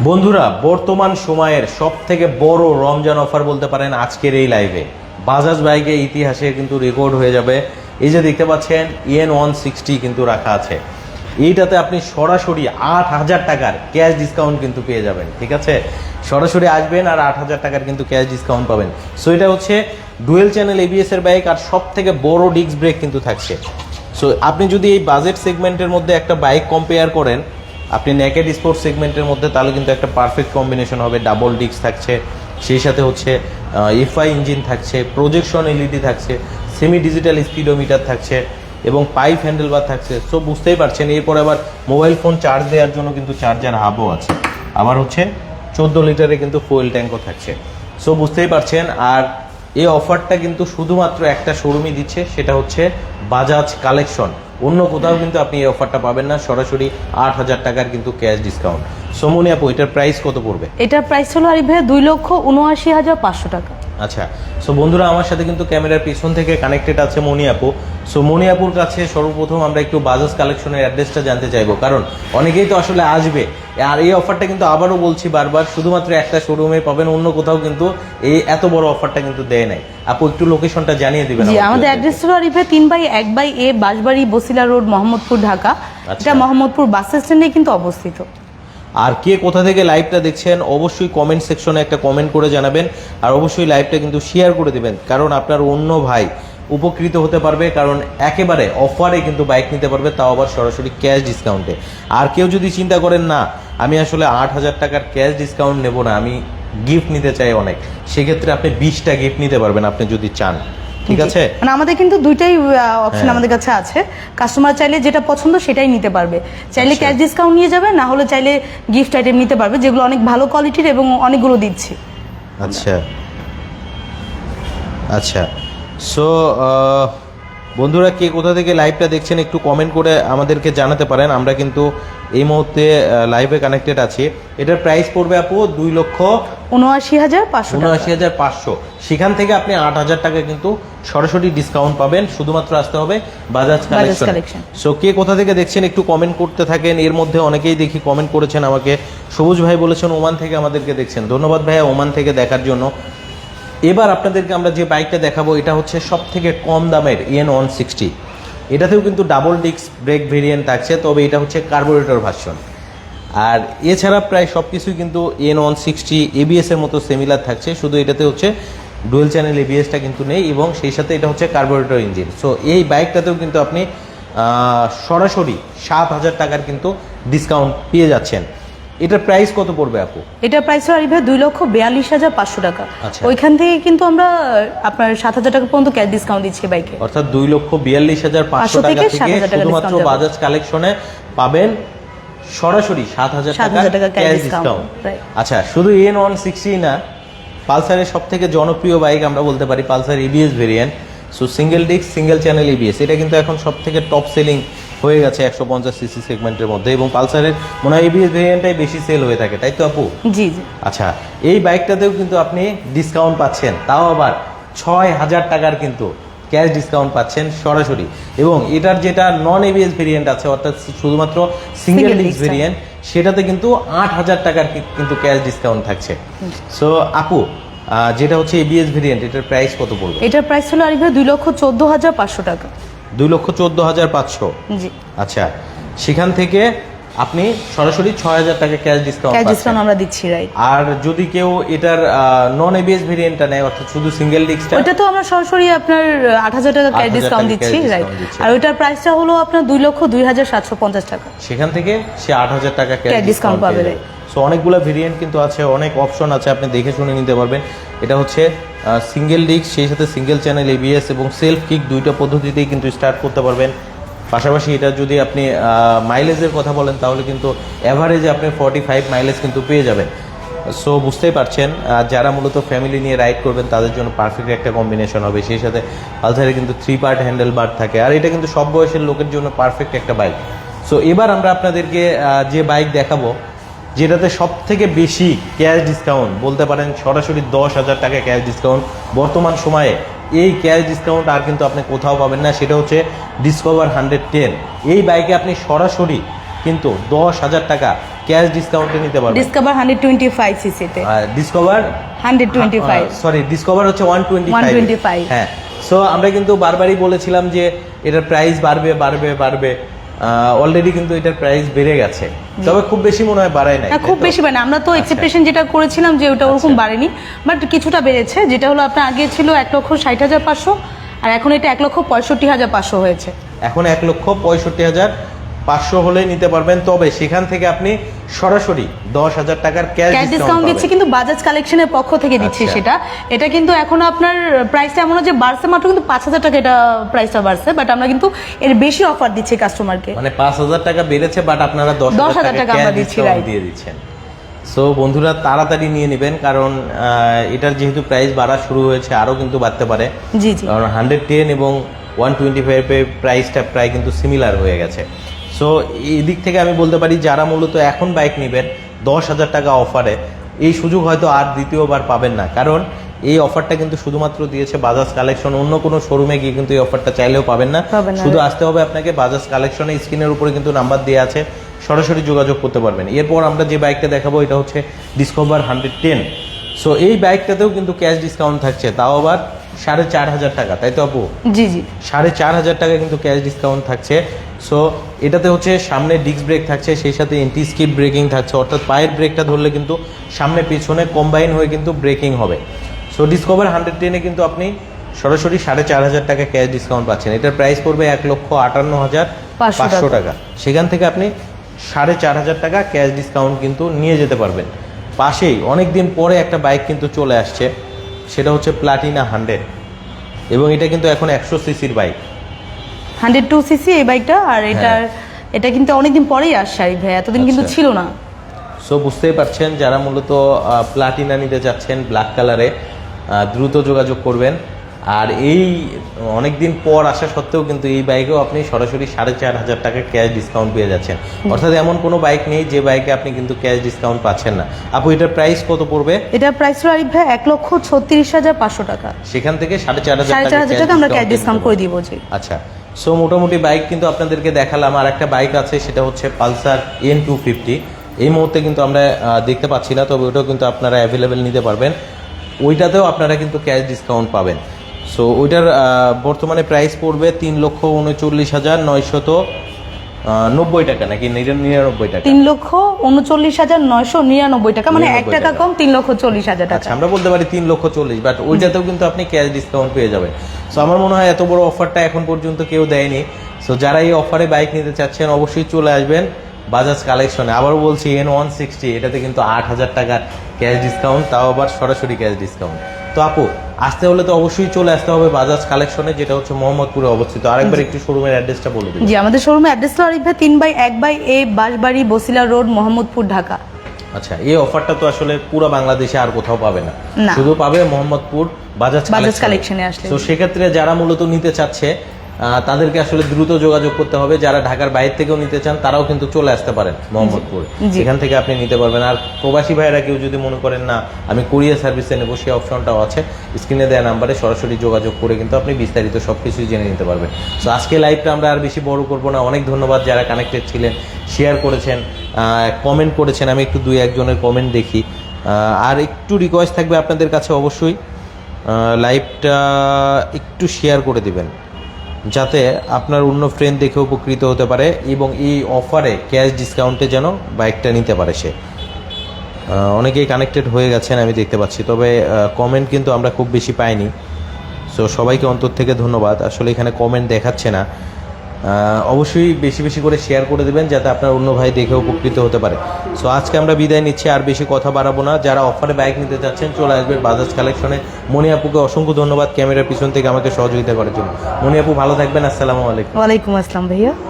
বন্ধুরা, বর্তমান সময়ের সবথেকে বড় রমজান অফার বলতে পারেন আজকের এই লাইভে। বাজাজ বাইকের ইতিহাসে কিন্তু রেকর্ড হয়ে যাবে। এই যে দেখতে পাচ্ছেন EN160 কিন্তু রাখা আছে, এইটাতে আপনি সরাসরি 8,000 টাকার ক্যাশ ডিসকাউন্ট কিন্তু পেয়ে যাবেন। ঠিক আছে, সরাসরি আসবেন আর 8,000 টাকার কিন্তু ক্যাশ ডিসকাউন্ট পাবেন। সো এটা হচ্ছে ডুয়েল চ্যানেল ABS এর বাইক, আর সব থেকে বড় ডিস্ক ব্রেক কিন্তু থাকছে। সো আপনি যদি এই বাজেট সেগমেন্টের মধ্যে একটা বাইক কম্পেয়ার করেন আপনি নেকেড স্পোর্টস সেগমেন্টের মধ্যে, তাহলে কিন্তু একটা পারফেক্ট কম্বিনেশন হবে। ডাবল ডিস্ক থাকছে, সেই সাথে হচ্ছে FI ইঞ্জিন থাকছে, প্রজেকশন LED থাকছে, সেমি ডিজিটাল স্পিডোমিটার থাকছে এবং পাইপ হ্যান্ডেলবার থাকছে। সো বুঝতেই পারছেন, এরপর আবার মোবাইল ফোন চার্জ দেওয়ার জন্য কিন্তু চার্জার হাবও আছে। আবার হচ্ছে 14 লিটারে কিন্তু ফুয়েল ট্যাঙ্কও থাকছে। সো বুঝতেই পারছেন। আর এই অফারটা কিন্তু শুধুমাত্র একটা শোরুমই দিচ্ছে, সেটা হচ্ছে বাজাজ কালেকশন। অন্য কোথাও কিন্তু আপনি এই অফারটা পাবেন না। সরাসরি 8,000 টাকার কিন্তু ক্যাশ ডিসকাউন্ট। সোমনি আপু, এটার প্রাইস কত পড়বে? এটার প্রাইস হলো আরিফ ভাই 2,79,500 টাকা। আচ্ছা, সো বন্ধুরা, আমার সাথে কিন্তু ক্যামেরার পিছন থেকে কানেক্টেড আছে মনি আপু। সো মনি আপুর কাছে সর্বপ্রথম আমরা একটু বাজাজ কালেকশনের অ্যাড্রেসটা জানতে চাইবো, কারণ অনেকেই তো আসলে আসবে। আর এই অফারটা কিন্তু আবারও বলছি বারবার, শুধুমাত্র একটা শোরুমে পাবেন, অন্য কোথাও কিন্তু এই এত বড় অফারটা কিন্তু দেয় নাই। আপু একটু লোকেশনটা জানিয়ে দিবেন। জি, আমাদের অ্যাড্রেস হলো আরিফ ভাই 3/1/A বাঁশবাড়ি বসিলা রোড, মোহাম্মদপুর, ঢাকা। এটা মোহাম্মদপুর বাস স্ট্যান্ডে কিন্তু অবস্থিত। আর কে কোথা থেকে লাইভটা দেখছেন অবশ্যই কমেন্ট সেকশনে একটা কমেন্ট করে জানাবেন, আর অবশ্যই লাইভটা কিন্তু শেয়ার করে দিবেন, কারণ আপনার অন্য ভাই উপকৃত হতে পারবে। কারণ একেবারে অফারে কিন্তু বাইক নিতে পারবে, তাও আবার সরাসরি ক্যাশ ডিসকাউন্টে। আর কেউ যদি চিন্তা করেন না আমি আসলে 8,000 টাকার ক্যাশ ডিসকাউন্ট নেব না, আমি গিফট নিতে চাই অনেক, সেক্ষেত্রে আপনি 20টা গিফট নিতে পারবেন আপনি যদি চান। ঠিক আছে, মানে আমাদের কিন্তু দুইটাই অপশন আমাদের কাছে আছে। কাস্টমার চাইলে যেটা পছন্দ সেটাই নিতে পারবে। চাইলে ক্যাশ ডিসকাউন্ট নিয়ে যাবে, না হলে চাইলে গিফট আইটেম নিতে পারবে, যেগুলো অনেক ভালো কোয়ালিটির এবং অনেকগুলো দিচ্ছি। আচ্ছা আচ্ছা। সো বন্ধুরা, কে কোথা থেকে লাইভটা দেখছেন একটু কমেন্ট করে আমাদেরকে জানাতে পারেন। আমরা কিন্তু এই মুহূর্তে লাইভে কানেক্টেড আছি। এটার প্রাইস পড়বে আপু 2,79,500। সেখান থেকে আপনি 8,000 টাকা কিন্তু সরাসরি ডিসকাউন্ট পাবেন। শুধুমাত্র আসতে হবে বাজাজ কালেকশন। সো কে কোথা থেকে দেখছেন একটু কমেন্ট করতে থাকেন। এর মধ্যে অনেকেই দেখি কমেন্ট করেছেন আমাকে। সবুজ ভাই বলেছেন ওমান থেকে আমাদেরকে দেখছেন, ধন্যবাদ ভাইয়া ওমান থেকে দেখার জন্য। এবার আপনাদেরকে আমরা যে বাইকটা দেখাবো এটা হচ্ছে সব থেকে কম দামের EN160। এটাতেও কিন্তু ডাবল ডিস্ক ব্রেক ভেরিয়েন্ট থাকছে, তবে এটা হচ্ছে কার্বোরেটর ভার্সন। আর এছাড়া প্রায় সব কিছুই কিন্তু EN160 ABS এর মতো সিমিলার থাকছে, শুধু এটাতে হচ্ছে ডুয়েল চ্যানেল ABSটা কিন্তু নেই, এবং সেই সাথে এটা হচ্ছে কার্বোরেটর ইঞ্জিন। সো এই বাইকটাতেও কিন্তু আপনি সরাসরি 7,000 টাকার কিন্তু ডিসকাউন্ট পেয়ে যাচ্ছেন। এটার প্রাইস কত পড়বে আপু? এটার প্রাইস হলো আরিফ ভাই 2,42,500 টাকা। আচ্ছা। ওইখান থেকে কিন্তু আমরা আপনার 7,000 টাকা পর্যন্ত ক্যাশ ডিসকাউন্ট দিচ্ছি বাইকে। অর্থাৎ 2,42,500 টাকা থেকে শুধুমাত্র বাজাজ কালেকশনে পাবেন সরাসরি 7,000 টাকা ক্যাশ ডিসকাউন্ট। আচ্ছা, শুধু EN160 না, পালসারের সব থেকে জনপ্রিয় বাইক আমরা বলতে পারি Pulsar ABS variant. So single disc single channel ABS, এটা কিন্তু এখন সব থেকে টপ সেলিং হয়ে গেছে 150cc সেগমেন্টের মধ্যে, এবং পালসারের মনে হয় ABS ভেরিয়েন্টটাই বেশি সেল হয়ে থাকে, তাই তো আপু? জি জি। আচ্ছা, এই বাইকটাতেও কিন্তু আপনি ডিসকাউন্ট পাচ্ছেন, তাও আবার 6,000 টাকার কিন্তু ক্যাশ ডিসকাউন্ট পাচ্ছেন সরাসরি। এবং এটার যেটা নন ABS ভেরিয়েন্ট আছে, অর্থাৎ শুধুমাত্র সিঙ্গেল ডিস্ক ভেরিয়েন্ট, সেটাতে কিন্তু 8,000 টাকার কিন্তু ক্যাশ ডিসকাউন্ট থাকছে। সো আপু, যেটা হচ্ছে ABS ভেরিয়েন্ট, এটার প্রাইস কত পড়বে? এটার প্রাইস হলো আরিফ ভাই 2,14,500 টাকা। 2,14,500। জি। আচ্ছা, সেখান থেকে আপনি সরাসরি 6,000 টাকা ক্যাশ ডিসকাউন্ট আমরা দিচ্ছি, রাইট। আর যদি কেউ এটার নন ABS ভেরিয়েন্টটা নেয়, অর্থাৎ শুধু সিঙ্গেল ডিস্কটা, ওটা তো আমরা সরাসরি আপনার 8,000 টাকা ক্যাশ ডিসকাউন্ট দিচ্ছি, রাইট। আর ওটার প্রাইসটা হলো আপনার 2,02,750 টাকা। সেখান থেকে সে 8,000 টাকা ক্যাশ ডিসকাউন্ট পাবে, রাইট। সো অনেকগুলো ভেরিয়েন্ট কিন্তু আছে, অনেক অপশন আছে, আপনি দেখে শুনে নিতে পারবেন। এটা হচ্ছে সিঙ্গেল ডিস্ক, সেই সাথে সিঙ্গেল চ্যানেল ABS এবং সেলফ কিক, দুইটা পদ্ধতিতেই কিন্তু স্টার্ট করতে পারবেন। পাশাপাশি এটা যদি আপনি মাইলেজের কথা বলেন, তাহলে কিন্তু অ্যাভারেজে আপনি 45 মাইলেজ কিন্তু পেয়ে যাবেন। সো বুঝতেই পারছেন, যারা মূলত ফ্যামিলি নিয়ে রাইড করবেন তাদের জন্য পারফেক্ট একটা কম্বিনেশন হবে। সেই সাথে পালসারে কিন্তু 3 পার্ট হ্যান্ডেল বার থাকে, আর এটা কিন্তু সব বয়সের লোকের জন্য পারফেক্ট একটা বাইক। সো এবার আমরা আপনাদেরকে যে বাইক দেখাবো, যেটাতে সব থেকে বেশি ক্যাশ ডিসকাউন্ট বলতে পারেন, সরাসরি 10,000 টাকা ক্যাশ ডিসকাউন্ট বর্তমান সময়ে। এই ক্যাশ ডিসকাউন্ট আর কিন্তু আপনি কোথাও পাবেন না, সেটা হচ্ছে ডিসকভার 110। এই বাইকে আপনি সরাসরি কিন্তু 10,000 টাকা ক্যাশ ডিসকাউন্টে নিতে পারবেন। ডিসকভার 125 সিসিতে, ডিসকভার 125, সরি ডিসকভার হচ্ছে 125। হ্যাঁ, সো আমরা কিন্তু বারবারই বলেছিলাম যে এটার প্রাইস বাড়বে বাড়বে বাড়বে, অলরেডি কিন্তু এটার প্রাইস বেড়ে গেছে, তবে খুব বেশি মনে হয় বাড়ায় নাই। না, খুব বেশি মানে আমরা তো এক্সপেকটেশন যেটা করেছিলাম যে ওটা ওরকম বাড়েনি, বাট কিছুটা বেড়েছে, যেটা হলো আপনার আগে ছিল 1,60,500 আর এখন এটা 1,65,500 হয়েছে। এখন 1,65,500 হলে নিতে পারবেন, তবে সেখান থেকে আপনি সরাসরি 10,000 টাকার ক্যাশ ডিসকাউন্ট দিচ্ছে, কিন্তু বাজাজ কালেকশনের পক্ষ থেকে দিচ্ছে সেটা। এটা কিন্তু এখন আপনার প্রাইসটা এমন যে বাড়ছে মাত্র কিন্তু 5,000 টাকা এটা প্রাইসটা বাড়ছে, বাট আমরা কিন্তু এর বেশি অফার দিচ্ছি কাস্টমারকে। মানে 5,000 টাকা বেড়েছে, বাট আপনারা 10,000 টাকা আমরা দিচ্ছি দিয়ে দিচ্ছেন। সো বন্ধুরা তাড়াতাড়ি নিয়ে নেবেন, কারণ এটার যেহেতু প্রাইস বাড়া শুরু হয়েছে, আরও কিন্তু বাড়তে পারে। জি জি, কারণ 110 এবং 125 এর প্রাইসটা প্রায় কিন্তু সিমিলার হয়ে গেছে। সো এই দিক থেকে আমি বলতে পারি যারা মূলত এখন বাইক নেবেন 10,000 টাকা অফারে, এই সুযোগ হয়তো আর দ্বিতীয়বার পাবেন না, কারণ এই অফারটা কিন্তু শুধুমাত্র দিয়েছে বাজাজ কালেকশন। অন্য কোনো শোরুমে গিয়ে কিন্তু এই অফারটা চাইলেও পাবেন না। শুধু আসতে হবে আপনাকে বাজাজ কালেকশনে, স্ক্রিনের উপরে কিন্তু নাম্বার দেওয়া আছে, সরাসরি যোগাযোগ করতে পারবেন। এরপর আমরা যে বাইকটা দেখাবো এটা হচ্ছে ডিসকভার 110। সো এই বাইকটাতেও কিন্তু ক্যাশ ডিসকাউন্ট থাকছে, তাও আবার 4,500 টাকা, তাই তো আপু? জি জি, 4,500 টাকা কিন্তু ক্যাশ ডিসকাউন্ট থাকছে। সো এটাতে হচ্ছে সামনে ডিস্ক ব্রেক থাকছে, সেই সাথে এন্টি স্কিড ব্রেকিং থাকছে, অর্থাৎ পায়ের ব্রেকটা ধরলে কিন্তু সামনে পিছনে কম্বাইন হয়ে কিন্তু ব্রেকিং হবে। সো ডিসকভার 110-এ কিন্তু আপনি সরাসরি 4,500 টাকা ক্যাশ ডিসকাউন্ট পাচ্ছেন। এটার প্রাইস পড়বে 1,58,500 টাকা। সেখান থেকে আপনি 4,500 টাকা ক্যাশ ডিসকাউন্ট কিন্তু নিয়ে যেতে পারবেন। পাশেই অনেক দিন পরে একটা বাইক কিন্তু চলে আসছে, সেটা হচ্ছে প্লাটিনা 100, এবং এটা কিন্তু এখন 100 সিসির বাইক, 102 সিসি এই বাইকটা। আর এটা কিন্তু অনেকদিন পরেই আসছে ভাই, এতদিন কিন্তু ছিল না। সো বুঝতেই পারছেন যারা মূলত প্লাটিনা নিতে চাচ্ছেন ব্ল্যাক কালারে, দ্রুত যোগাযোগ করবেন। আর এই অনেকদিন পর আসা সত্ত্বেও কিন্তু এই বাইকেও আপনি সরাসরি 4,500 টাকা ক্যাশ ডিসকাউন্ট পেয়ে যাচ্ছেন। অর্থাৎ এমন কোনো বাইক নেই যে বাইকে আপনি কিন্তু ক্যাশ ডিসকাউন্ট পাচ্ছেন না। আপু এটার প্রাইস কত পড়বে? এটার প্রাইস হলো আরিফ ভাই 1,36,500 টাকা। সেখান থেকে 4,500 টাকা আমরা ক্যাশ ডিসকাউন্ট করে দিব। জি আচ্ছা, সো মোটামুটি বাইক কিন্তু আপনাদেরকে দেখালাম। আর একটা বাইক আছে, সেটা হচ্ছে পালসার N250। এই মুহূর্তে কিন্তু আমরা দেখতে পাচ্ছি না, তবে ওটাও কিন্তু আপনারা অ্যাভেলেবেল নিতে পারবেন। ওইটাতেও আপনারা কিন্তু ক্যাশ ডিসকাউন্ট পাবেন। সো ওইটার বর্তমানে প্রাইস পড়বে 3,39,990 টাকা, নাকি 99 টাকা? 3,39,999 টাকা, মানে 1 টাকা কম, 3,40,000 টাকা। আমরা বলতে পারি 3,40,000, বাট ওইটাতেও কিন্তু আপনি ক্যাশ ডিসকাউন্ট পেয়ে যাবেন। সো আমার মনে হয় এত বড় অফারটা এখন পর্যন্ত কেউ দেয়নি। সো যারা এই অফারে বাইক নিতে চাচ্ছেন অবশ্যই চলে আসবেন বাজাজ কালেকশনে। আবারও বলছি N160, এটাতে কিন্তু 8,000 টাকার ক্যাশ ডিসকাউন্ট, তাও আবার সরাসরি ক্যাশ ডিসকাউন্ট। তো আপু আসতে হলে তো অবশ্যই চলে আসতে হবে বাজাজ কালেকশনে, যেটা হচ্ছে মোহাম্মদপুরে অবস্থিত। আরেকবার একটু শোরুমের অ্যাড্রেসটা বলে দিন। জি, আমাদের শোরুমের অ্যাড্রেস হলো আরিফ ভাই 3/1/A বাঁশবাড়ি বসিলা রোড, মোহাম্মদপুর, ঢাকা। আচ্ছা, এই অফারটা তো আসলে পুরো বাংলাদেশে আর কোথাও পাবে না, শুধু পাবে মোহাম্মদপুর বাজাজ কালেকশনে আসলে। তো সেক্ষেত্রে যারা মূলত নিতে চাচ্ছে তাদেরকে আসলে দ্রুত যোগাযোগ করতে হবে। যারা ঢাকার বাইরে থেকেও নিতে চান তারাও কিন্তু চলে আসতে পারেন মোহাম্মদপুর, সেখান থেকে আপনি নিতে পারবেন। আর প্রবাসী ভাইয়েরা কেউ যদি মনে করেন না আমি কুরিয়ার সার্ভিসে নেবো, সেই অপশনটাও আছে। স্ক্রিনে দেওয়া নাম্বারে সরাসরি যোগাযোগ করে কিন্তু আপনি বিস্তারিত সব কিছুই জেনে নিতে পারবেন। সো আজকে লাইভটা আমরা আর বেশি বড় করবো না। অনেক ধন্যবাদ যারা কানেক্টেড ছিলেন, শেয়ার করেছেন, কমেন্ট করেছেন। আমি একটু 2-1 কমেন্ট দেখি। আর একটু রিকোয়েস্ট থাকবে আপনাদের কাছে, অবশ্যই লাইভটা একটু শেয়ার করে দিবেন, যাতে আপনার অন্য ফ্রেন্ড দেখে উপকৃত হতে পারে এবং এই অফারে ক্যাশ ডিসকাউন্টে যেন বাইকটা নিতে পারে সে। অনেকেই কানেক্টেড হয়ে গেছেন আমি দেখতে পাচ্ছি, তবে কমেন্ট কিন্তু আমরা খুব বেশি পাইনি। সো সবাইকে অন্তর থেকে ধন্যবাদ। আসলে এখানে কমেন্ট দেখাচ্ছে না। অবশ্যই বেশি বেশি করে শেয়ার করে দেবেন, যাতে আপনার অন্য ভাই দেখে উপকৃত হতে পারে। সো আজকে আমরা বিদায় নিচ্ছি, আর বেশি কথা বাড়াবো না। যারা অফারে বাইক নিতে চাচ্ছেন চলে আসবেন বাজাজ কালেকশনে। মনি আপুকে অসংখ্য ধন্যবাদ ক্যামেরার পিছন থেকে আমাকে সহযোগিতা করার জন্য। মনি আপু ভালো থাকবেন। আসসালামু আলাইকুম। ওয়ালাইকুম আসসালাম ভাইয়া।